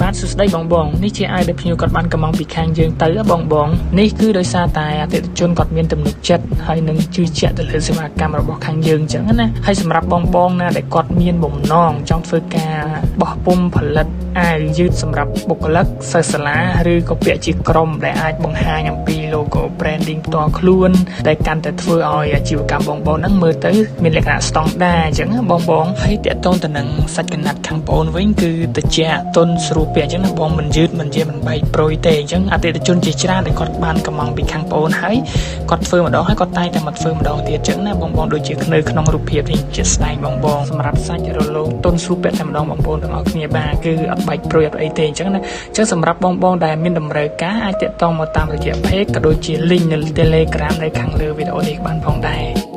បាទសួស្តីបងបងនេះជាអាយដែលភ្ញៀវគាត់បានកំងពីខាងយើងទៅបងបងនេះគឺដោយសារតែអតិថិជនគាត់មានទំនុកចិត្តហើយនឹងជឿជាក់ទៅលើសេវាកម្មរបស់ខាងយើងអញ្ចឹងណាហើយសម្រាប់បងបងណាដែលគាត់មានបំណងចង់ធ្វើការបោះពុម្ពផលិតអាវយឺតសម្រាប់បុគ្គលិកសិស្សសាលាឬក៏ពាក់ជាក្រុមដែលអាចបង្ហាញអំពី logo branding ផ្ទាល់ខ្លួនដែលកាន់តែធ្វើឲ្យអាជីវកម្មបងបងហ្នឹងមើលទៅមានលក្ខណៈស្តង់ដារអញ្ចឹងបងបងហើយតាក់ទងទៅនឹងសាច់កណាត់ខាងប្អូនវិញគឺតិចទុនស្រួលពាក់អញ្ចឹងណាបងមិនយឺតមិនជាមិនបែកប្រួយទេអញ្ចឹងអតិថិជនជាច្រើនដែលគាត់បានកំងពីខាងប្អូនហើយគាត់ធ្វើម្ដងហើយគាត់តែងតែមកធ្វើម្ដងទៀតអញ្ចឹងណាបងដូចជានៅក្នុងរូបភាពនេះជាស្ដែងបងសម្រាប់សាច់រលោងទុនស្រួលពាក់តែម្ដងបងប្អូនទាំងអស់គ្នាបាទគឺអត់បែកប្រួយអត់អីទេអញ្ចឹងណាអញ្ចឹងសម្រាប់បងដែលមានតម្រូវការអាចតាក់ទងមកតាមរយៈ page ក៏ដូចជា link នៅ Telegram នៅខាងលើវីដេអូនេះបានផងដែរ